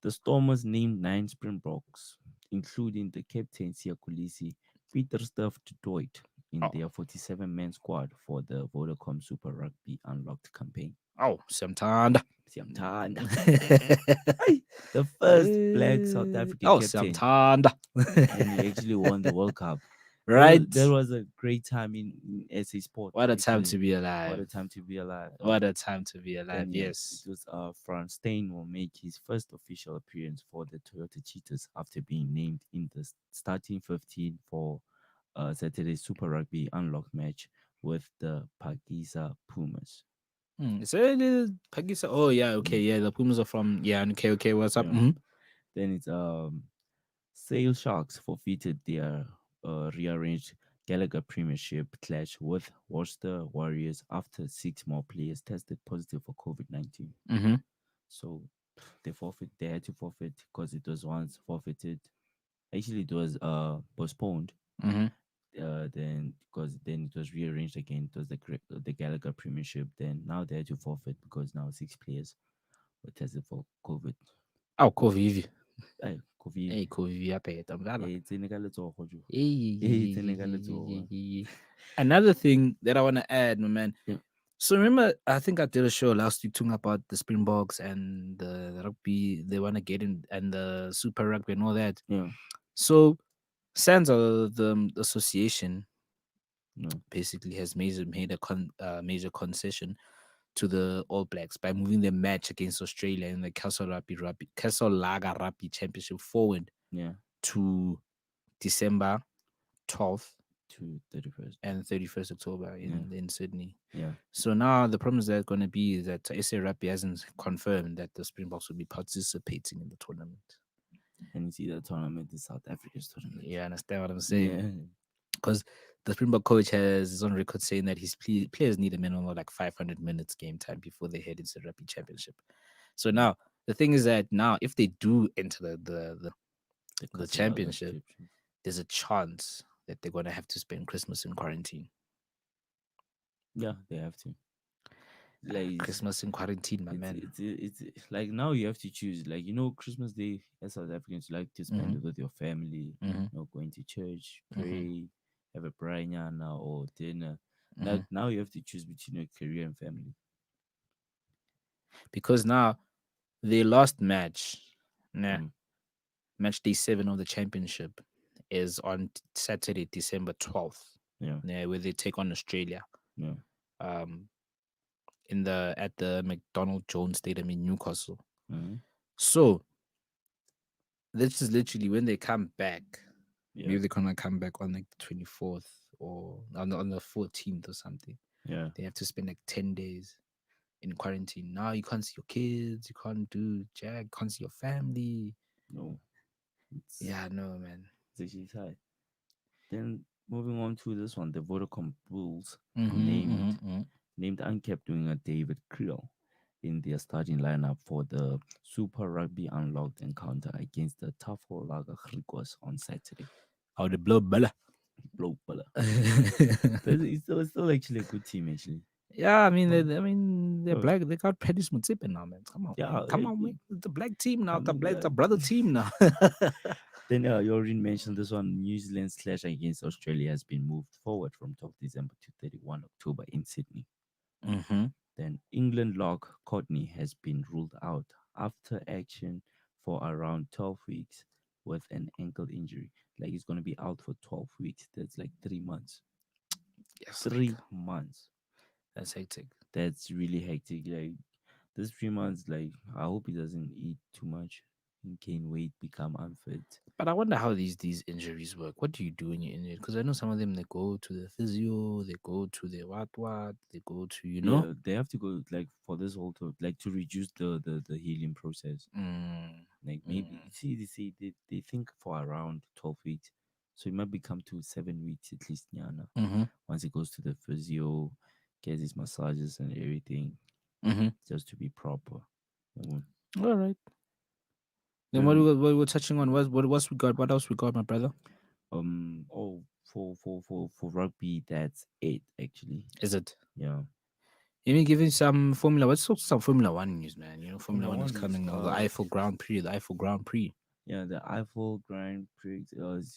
The Stormers named 9 Springboks, including the captain Sia Kolisi, Peter Stuff du Toit, in Oh, their 47-man squad for the Vodacom Super Rugby Unlocked campaign. Samtanda. Siamtanda. Hey, the first black South African captain, Samtanda. and he actually won the World Cup. Right? That was a great time in SA Sport. What a time Actually, to be what alive. a time to be alive. What a time to be alive. Then Yes. it was Franz Stein will make his first official appearance for the Toyota Cheetahs after being named in the starting 15 for Saturday's Super Rugby Unlocked match with the Pagisa Pumas. So Pagisa. Oh yeah, okay, Mm, yeah. The Pumas are from okay. What's up? yeah. Then it's Sale Sharks forfeited their rearranged Gallagher Premiership clash with Worcester Warriors after 6 more players tested positive for COVID-19. Mm-hmm. So they had to forfeit because it was once forfeited. Actually, it was postponed. Mm-hmm. Then because then it was rearranged again. It was the Gallagher Premiership. Then now they had to forfeit because now 6 players were tested for COVID. Oh, Kovivi. Hey, COVID. Hey, Kovivi, I pay it. It's in the letsogo, Joe. It's in the letsogo. Hey. Another thing that I want to add, my man. Yeah. So remember, I think I did a show last week talking about the Springboks and the rugby they want to get in and the Super Rugby and all that. Yeah. So SANZA, the association, No. basically has made a major concession to the All Blacks by moving their match against Australia in the Castle Lager Rugby Championship forward Yeah. to December 12th To 31st. and 31st October Yeah. in Sydney. Yeah. So now the problem is that going to be is that SA Rugby hasn't confirmed that the Springboks will be participating in the tournament. And you see the tournament is South Africa's tournament. You understand what I'm saying? Yeah. Because the Springbok coach has on record saying that his players need a minimum of like 500 minutes game time before they head into the rugby championship. So now the thing is that now if they do enter the Castle championship, Lager there's a chance that they're gonna have to spend Christmas in quarantine. Yeah, they have to. Like Christmas in quarantine, my man. it's like now you have to choose. Like Christmas Day as South Africans you like to spend it with your family. Mhm. Going to church, Mhm. pray, have a branyana or dinner. Mhm. Now you have to choose between your career and family. Because now their last match, Mm. match day 7 of the championship is on Saturday, December 12th, Yeah, where they take on Australia. yeah, Um, at the McDonald Jones Stadium in Newcastle. mhm, So this is literally when they come back. yeah, Maybe they're gonna come back on like the 24th or on the 14th or something. yeah. They have to spend like 10 days in quarantine. Now you can't see your kids, you can't do jack, can't see your family. No, it's Yeah, no man. it's actually tight. Then moving on to this one, the Vodacom Bulls Mm-hmm, named mm-hmm, named uncapped winger David Creel in their starting lineup for the Super Rugby Unlocked encounter against the Tafel Lager Griquas on Saturday. How the blow bella. Blow bala. But it's still actually a good team, actually. Yeah, I mean, Oh, they're oh, black. They got Pettis Mutsipe now, man. Come on, yeah, man. Come on, man. It's the black team now. I mean, The brother team now. then you already mentioned this one. New Zealand's clash against Australia has been moved forward from 12 December to 31 October in Sydney. Mm-hmm. Then England lock Courtney has been ruled out after action for around 12 weeks with an ankle injury. Like he's going to be out for 12 weeks. That's like 3 months. Yes, 3 months. that's hectic. That's really hectic. Like this 3 months, like I hope he doesn't eat too much and gain weight, become unfit. But I wonder how these injuries work. What do you do when you're injured? Because I know some of them they go to the physio, they go to the what, they go to Yeah, they have to go like for this whole like to reduce the healing process. Mm, Like maybe mm, see they think for around 12 weeks. So it might become to 7 weeks at least, Nyana. mm-hmm, Once it goes to the physio, gets his massages and everything, mm-hmm. just to be proper. Mm. All right. Then Um, what we're touching on? What's we got? What else we got, my brother? oh for rugby, that's it actually. Is it? Yeah. You mean giving some Formula? Let's talk some Formula One news, man. You know, Formula Formula One is One news. coming now. The Eiffel Grand Prix, Yeah, the Eiffel Grand Prix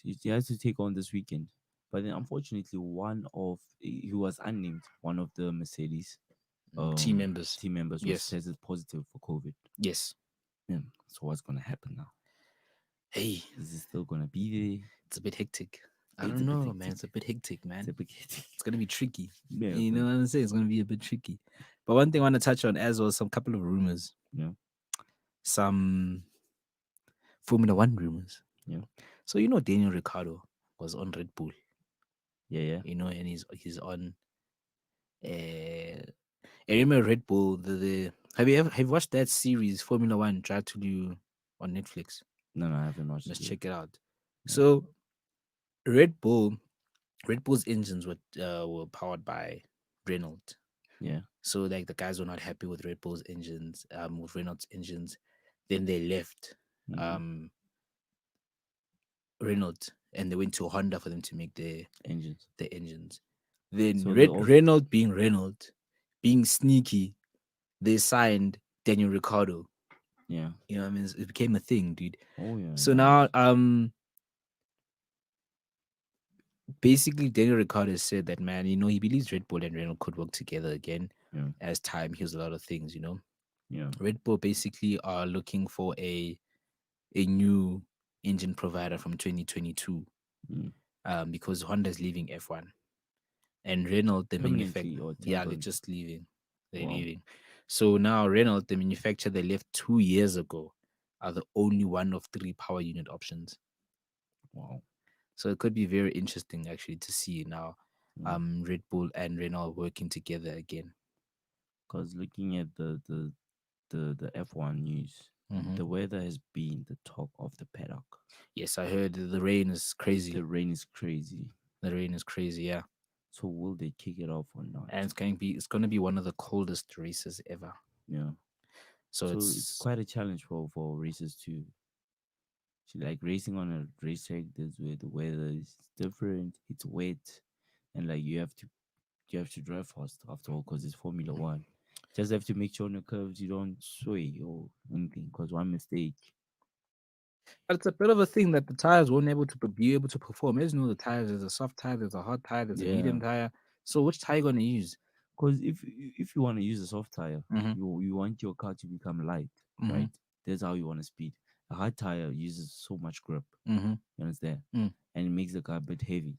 he has to take on this weekend. But then unfortunately one of he was unnamed, one of the Mercedes team members. team members was Yes, tested positive for COVID. yes. Yeah. So what's gonna happen now? Hey, Is it still gonna be there? it's a bit hectic. I It's don't a bit know, man. hectic. It's a bit hectic, man. It's a bit hectic. It's gonna be tricky. Yeah, You but know what I'm saying? It's gonna be a bit tricky. But one thing I want to touch on as well, some couple of rumors, yeah, some Formula One rumors. yeah, So you know, Daniel Ricciardo was on Red Bull. yeah. You know, and he's on. I remember Red Bull. The have you watched that series Formula One Drive to You on Netflix? No, I haven't watched Let's it yet. check it out. Yeah. So Red Bull Red Bull's engines were powered by Renault. Yeah. So like the guys were not happy with Red Bull's engines, with Renault's engines. Then they left Mm-hmm. um Renault and they went to Honda for them to make Engines. the engines. Then So the old. Renault being Renault, being sneaky, they signed Daniel Ricciardo. Yeah. You know what I mean? It became a thing, dude. Oh yeah. So Nice. now basically Daniel Ricciardo said that, man, he believes Red Bull and Renault could work together again Yeah. as time heals a lot of things. Yeah. Red Bull basically are looking for a new engine provider from 2022, Mm. because Honda's leaving F1 and Renault the Permanently manufacturer, or yeah, they're temporarily. just leaving. They're Wow. leaving. So now Renault, the manufacturer they left 2 years ago, are the only one of three power unit options. Wow. So it could be very interesting actually to see now Yeah. Red Bull and Renault working together again. Because looking at the F1 news, Hmm. the weather has been the talk of the paddock. Yes, I heard the rain is The crazy. rain is crazy. The rain is crazy, yeah. So will they kick it off or not? And it's going to be one of the coldest races ever. Yeah. So So it's it's quite a challenge for racers to like racing on a racetrack. That's where the weather is different. It's wet, and like you have to drive fast after all because it's Formula One. Just have to make sure on the curves you don't sway or anything because one mistake. but it's a bit of a thing that the tires won't be able to perform. As you know, the tires, there's a soft tire, there's a hard tire, there's a Yeah. medium tire. So which tire you gonna use? Because if you want to use a soft tire, Mm-hmm. you want your car to become light, Mm-hmm. right? That's how you want to speed. A hard tire uses so much grip. Mm-hmm. You understand? Mm. And it makes the car a bit heavy.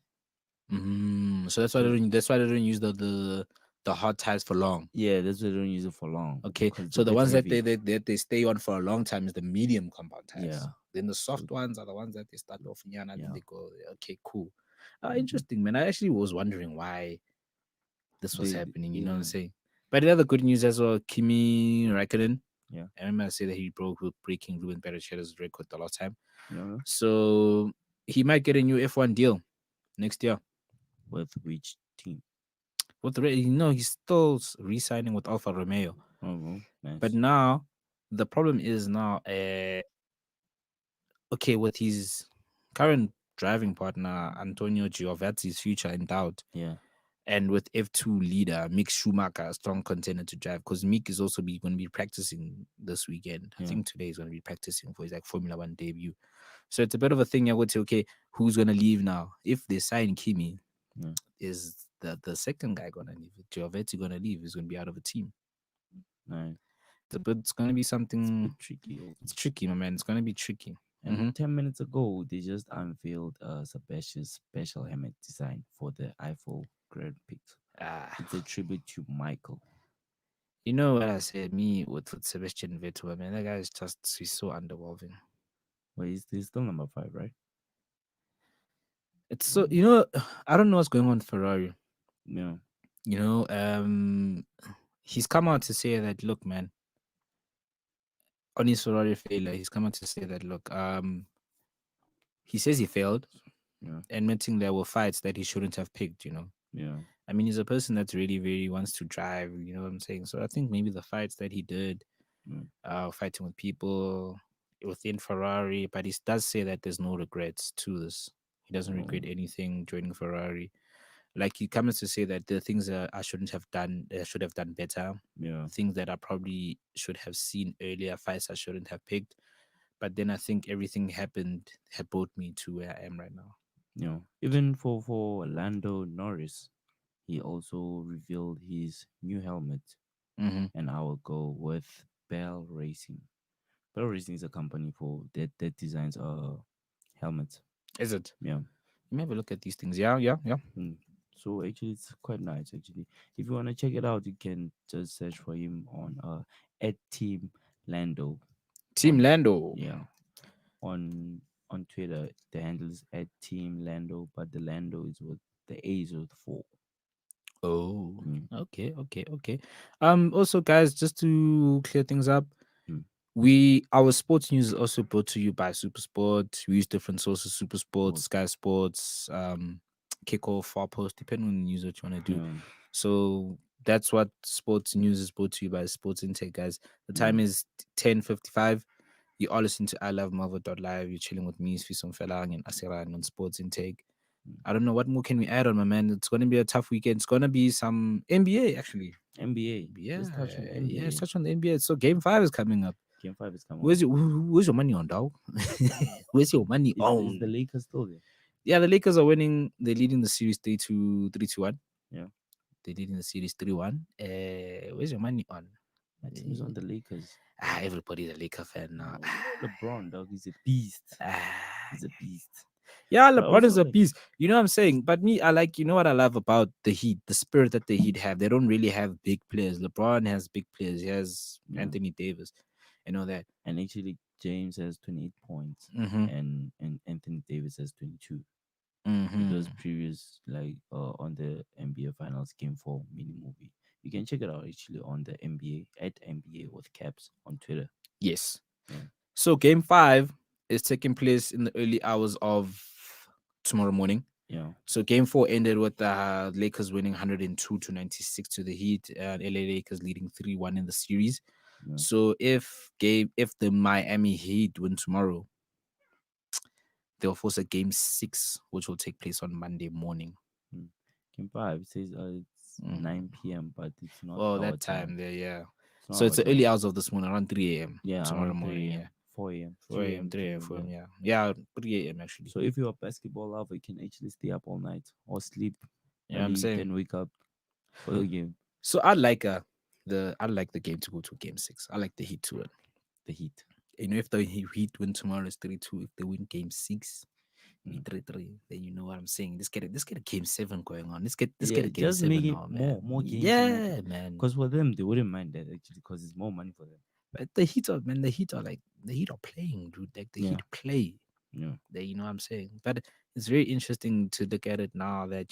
So that's why they So don't. That's why they don't use the hard tires for long. yeah, that's why they don't use it for long Okay, because it's a so the bit ones that they, heavy. they stay on for a long time is the medium compound Yeah. tires. Then the So soft ones are the ones that they start off in Yana, then yeah. they go. Okay, cool. Mhm. Interesting, man. I actually was wondering why this was happening. You know what I'm Yeah. saying? But the other good news as well, Kimi Raikkonen. Yeah. I remember I said that he broke with breaking Ruben Barrichello's record the last time. Yeah. So he might get a new F1 deal next year. With which team? With he's still re-signing with Alfa Romeo. Oh, well, But nice. now the problem is now, okay, with his current driving partner Antonio Giovinazzi's future in doubt, Yeah. and with F2 leader Mick Schumacher, a strong contender to drive, because Mick is also going to be practicing this weekend. I Yeah. think today he's going to be practicing for his like Formula One debut. So it's a bit of a thing. I would say, okay, who's going to leave now? If they sign Kimi, Yeah. is the second guy going to leave? Giovinazzi going to leave? He's going to be out of a team. Nice. It's going to be It's a something. bit tricky also. It's tricky, my man. It's going to be tricky. And 10 minutes ago, they just unveiled Sebastian's special helmet design for the iPhone Grand Prix. Ah, It's a tribute to Michael. you know what I said? Me with Sebastian Vettel, man, that guy is he's so underwhelming. Well, he's still number 5, right? It's so I don't know what's going on with Ferrari. Yeah. You know, he's come out to say that, look, man, on his Ferrari failure, he's come out to say that, look, he says he failed, Yeah. admitting there were fights that he shouldn't have picked. Yeah. I mean, he's a person that's really, really wants to drive. You know what I'm saying? So I think maybe the fights that he did, Yeah. fighting with people within Ferrari, but he does say that there's no regrets to this. He doesn't Oh, regret anything joining Ferrari. Like he comes to say that the things that I shouldn't have done, I should have done better. yeah. Things that I probably should have seen earlier, fights I shouldn't have picked. But then I think everything happened had brought me to where I am right now. Even for Lando Norris, he also revealed his new helmet, Hmm. and I will go with Bell Racing. Bell Racing is a company for that designs helmets. Is it? Yeah. You may have a look at these things. Yeah, yeah, yeah. Mm. So actually, it's quite nice. Actually, if you want to check it out, you can just search for him on at Team Lando Team on Lando. yeah on Twitter. The handle is at Team Lando, but the Lando is with the A is with 4. Oh, Mm. okay, okay, okay. Also, guys, just to clear things up, Mm. our sports news is also brought to you by Supersport. We use different sources: Supersport, Sport. Sky Sports, kick off, far post, depending on the news what you want to do. Yeah. So that's what sports news is brought to you by Sports Intake, guys. The time Mm. is 10:55. You are listening to I Love Marvel.live. You're chilling with me, Sfiso Felang and Asiran on Sports Intake. I don't know what more can we add on, my man. It's gonna be a tough weekend. It's gonna be some NBA actually. NBA. Yeah, Let's touch on yeah. Let's NBA. touch on the NBA. So Game 5 is coming up. Game 5 is coming up. Where's your money on, dog? Where's your money Is the on? Lakers still there? Yeah, the Lakers are winning. They're leading the series 3-1. Yeah. They're leading the series 3-1. Where's your money on? My team is on the Lakers. Everybody's a Laker fan now. LeBron, dog, he's a beast. Ah, He's a beast. yeah, But LeBron is also, a like, beast. You know what I'm saying? But me, I like, you know what I love about the Heat, the spirit that the Heat have. They don't really have big players. LeBron has big players. He has Yeah. Anthony Davis. You know that. And actually, James has 28 points, Mm-hmm. and Anthony Davis has 22. Mm-hmm. It was previous, like, on the NBA Finals Game 4 mini movie. You can check it out actually on the NBA at NBA with Caps on Twitter. Yes. Yeah. So Game 5 is taking place in the early hours of tomorrow morning. Yeah. So Game 4 ended with the Lakers winning 102-96 to the Heat, and LA Lakers leading 3-1 in the series. Yeah. So if the Miami Heat win tomorrow, they'll force a Game 6, which will take place on Monday morning. Game 5 says it's 9 p.m., but it's not. Oh, our that time there, yeah. It's So not it's our the early time. hours of this morning, around 3 a.m. Yeah, tomorrow around 3 morning, a.m., yeah. 4 a.m., 4 a.m., 3 a.m., 4 a.m., yeah. 3 a.m. actually. So if you're a basketball lover, you can actually stay up all night or sleep Yeah, I'm early, saying. then wake up for the game. So I'd like the game to go to Game 6. I like the Heat to win. The Heat. You know, if the Heat win tomorrow, it's 3-2. If they win Game 6, Mm. 3-3. Then you know what I'm saying. Let's get a Game 7 going on. Let's get a Yeah, Game just 7 make it now, man. more games. Yeah, man. Because for them, they wouldn't mind that actually, because it's more money for them. But the Heat are playing, dude. Like the Yeah. Heat play. Yeah. You know what I'm saying. But it's very interesting to look at it now that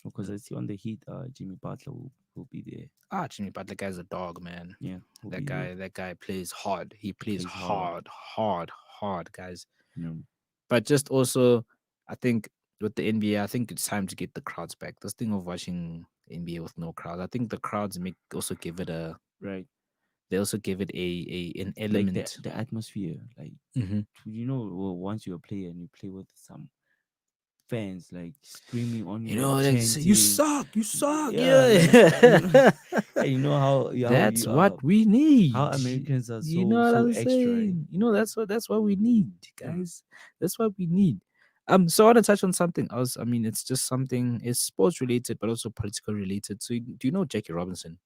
Because I see on the Heat, Jimmy Butler will be there. Jimmy Butler guy's a dog, man. Yeah, he'll be That guy plays hard. He plays Plays hard. hard, guys. there. Yeah. But just also, I think with the NBA, I think it's time to get the crowds back. This thing of watching NBA with no crowds, I think the crowds also give it Right. they also give it an Like element. the atmosphere. Like, Mhm. once you're a player and you play with some fans, like screaming on you, You know, like, like say, you chanting. suck, Yeah, yeah. And you know how That's you what we need. how Americans are You know what so I'm extra. Right? saying? You know, that's what we need, Yeah. guys. That's what we need. So I want to touch on something else. I mean, it's just something. It's sports related, but also political related. So, do you know Jackie Robinson?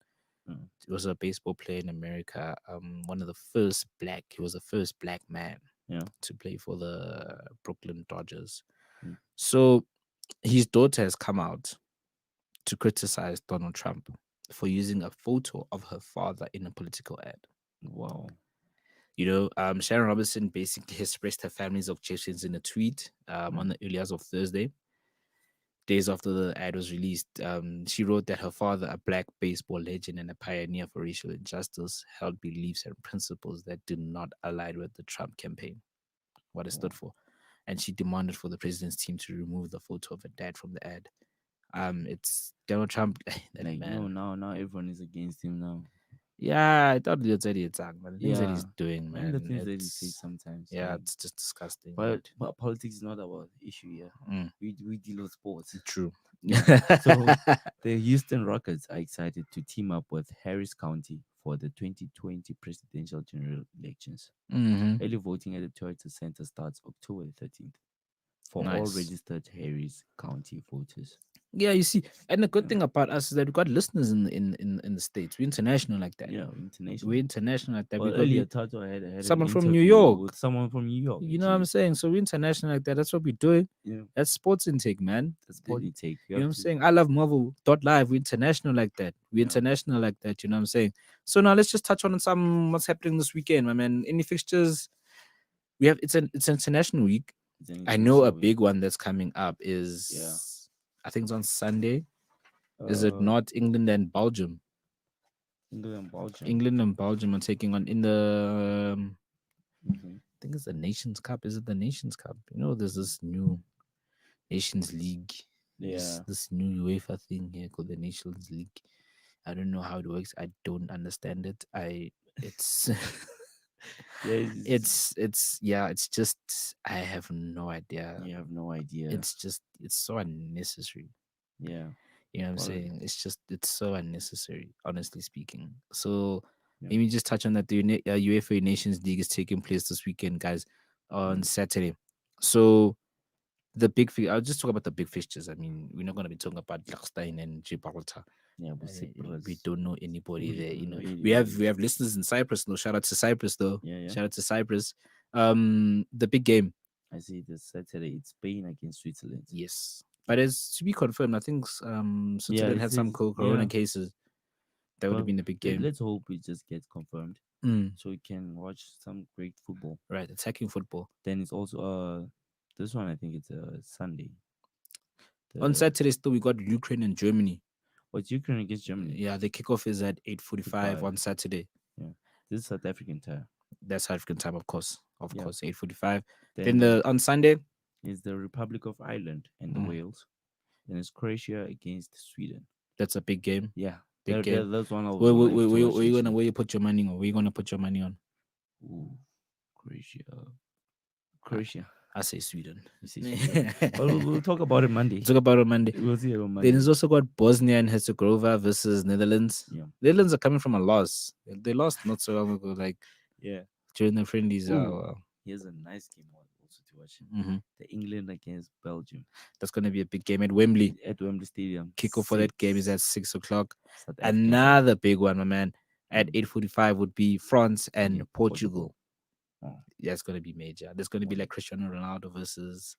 Mm. He was a baseball player in America. One of the first black. He was the first black man Yeah. to play for the Brooklyn Dodgers. Mm. So, his daughter has come out to criticize Donald Trump for using a photo of her father in a political ad. Wow. You know, Sharon Robinson basically expressed her family's objections in a tweet on the early hours of Thursday, days after the ad was released. She wrote that her father, a black baseball legend and a pioneer for racial injustice, held beliefs and principles that do not align with the Trump campaign, what it stood for. And she demanded for the president's team to remove the photo of her dad from the ad. It's Donald Trump. That Like, man. now everyone is against him now. Yeah, I thought you said it's man. The things that he's Yeah. doing, man. And the things that he it's- says sometimes. Yeah, like, it's just disgusting. but politics is not our issue here. Mm. We deal with sports. True. So the Houston Rockets are excited to team up with Harris County for the 2020 presidential general elections. Mhm. Early voting at the Toyota Center starts October 13th for all Nice. registered Harris County voters. Yeah, you see, and the good Yeah. thing about us is that we got listeners in the states. We're international like that. Yeah, international. We're international like that. Well, we got earlier, Tato had someone an from New interview York. with someone from New York. You know what I'm actually. saying? So we're international like that. That's what we're doing. Yeah, That's sports intake, man. that's politics. You know what I'm saying? I love Marvel.live. We're international like that. We're Yeah. international like that. You know what I'm saying? So now let's just touch on some what's happening this weekend, my man. Any fixtures? We have it's international week. I know a big one that's coming up is I think it's on Sunday. Is it not England and Belgium? England and Belgium? England and Belgium are taking on in the Mhm. I think it's the Nations Cup. Is it the Nations Cup? You know, there's this new Nations League. Yeah. This new UEFA thing here called the Nations League. I don't know how it works. I don't understand it. It's Yeah, it's just I have no idea. you have no idea. It's so unnecessary. Yeah. You know what I'm Well, saying? It's so unnecessary, honestly speaking. So yeah. let me just touch on that. The UEFA Nations League is taking place this weekend, guys, on Saturday. So the big I'll just talk about the big fixtures. I mean, we're not going to be talking about Liechtenstein and Gibraltar. Yeah, but We don't know anybody We there. don't know We anybody. have listeners in Cyprus. No, shout out to Cyprus though. Yeah, yeah. Shout out to Cyprus. The big game, I see this Saturday. It's Spain against Switzerland. yes, but it's to be confirmed. I think Yeah, Switzerland it had some says corona yeah. cases. That would have Well, been a big game. let's hope it just gets confirmed Mm, so we can watch some great football. right, attacking football Then it's also this one I think it's Sunday. on The Saturday. Still, we got Ukraine and Germany. what's Ukraine against Germany? Yeah, the kickoff is at 8:45 on Saturday. Yeah, this is South African time. That's South African time, of course. Of Yeah. course, 8:45. Then Then on Sunday, is the Republic of Ireland and the Mm. Wales. Then it's Croatia against Sweden. that's a big game. Yeah, Big game. that's one of Where, the where, ones to watch where you gonna actually. where you put your money on? Where you gonna put your money on? Ooh, Croatia. I say Sweden. You see, Sweden. Well, we'll talk about it Monday. Talk about it on Monday. We'll see it on Then Monday. it's also got Bosnia and Herzegovina versus Netherlands. Yeah. Netherlands are coming from a loss. They lost not so long ago, like Yeah. during the friendlies. Ooh. Here's a nice game also to watch. Mhm. The England against Belgium That's gonna be a big game at Wembley. at Wembley Stadium. Kickoff for that game is at 6 6 o'clock. South African time. Another big one, my man. At Mm. 8:45 would be France and Yeah, Portugal. Oh. Yeah, it's gonna be major. There's gonna be like Cristiano Ronaldo versus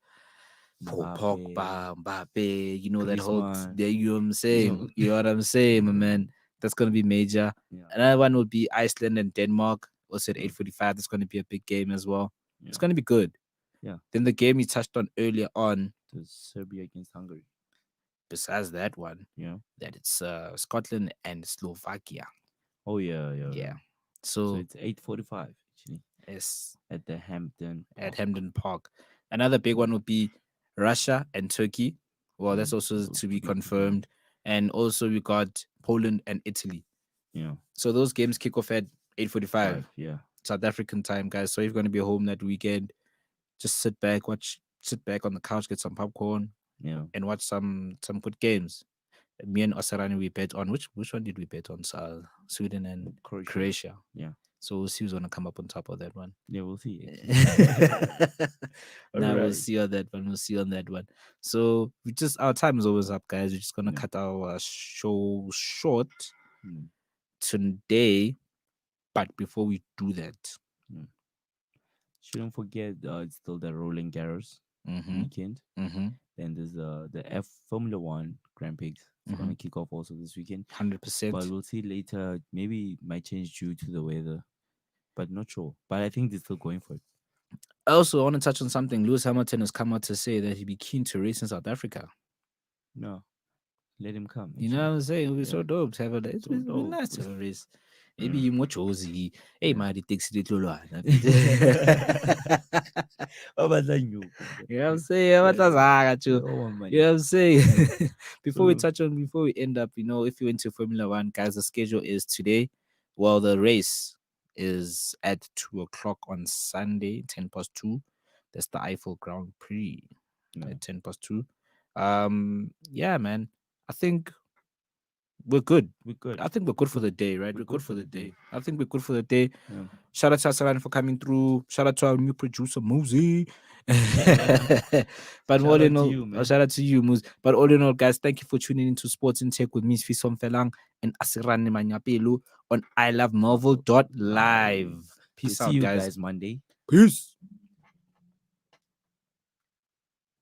Paul Mbappe, Pogba, Mbappe. You know that whole Griezmann. there. You know what I'm saying? You know what I'm saying, my man. That's gonna be major. Yeah. Another one would be Iceland and Denmark. Also at Mm. 8:45. That's gonna be a big game as well. It's Yeah. gonna be good. Yeah. Then the game you touched on earlier on, The Serbia against Hungary. besides that one, Yeah. that it's Scotland and Slovakia. Oh yeah. Yeah. So So it's 8:45 actually it's at the Hampton. at Park. Hampden Park. Another big one would be Russia and Turkey. Well, that's also those to be to be confirmed. And also we got Poland and Italy. Yeah. So those games kick off at 8:45 Yeah. South African time, guys. So if you're gonna be home that weekend, just sit back on the couch, get some popcorn, Yeah. and watch some good games. Me and Osarani we bet on which one did we bet on? Sweden and Croatia. Yeah. So we'll see who's gonna come up on top of that one. Yeah, we'll see. Now we'll Alright. see on that one. We'll see on that one. So we just our time is always up, guys. We're just gonna Yeah. cut our show short Hmm. today. But before we do that, Shouldn't forget it's still the Rolling Garros weekend. Then there's the F Formula One Grand Prix. It's gonna kick off also this weekend. 100%. But we'll see later. Maybe it might change due to the weather. But not sure. But I think they're still going for it. Also, I want to touch on something. Lewis Hamilton has come out to say that he'd be keen to race in South Africa. No. Let him come. You know what I'm saying? It would be so Yeah. dope to have a race. So It'd be dope. nice to have a race. Maybe you more Josie. Hey, Yeah. man, it takes it to learn. How about that you? You know what I'm saying? What does I got you? Oh, You know what I'm saying? Before we end up, if you went to Formula One, guys, the schedule is today. Well, the race is at 2 o'clock on Sunday, 2:10. That's the Eiffel Grand Prix at 2:10. Yeah, man. I think we're good. We're good. I think we're good for the day, right? We're good for the day. I think we're good for the day. Yeah. Shout out to Asalan for coming through. Shout out to our new producer, Muzi. But all in all, shout out to you, Muz. But all in all, guys, thank you for tuning into Sports and Tech with me, Fisom Felang and Asirani Manyapelu on ilovemarvel.live. Peace We'll out, see you guys. guys Monday. Peace.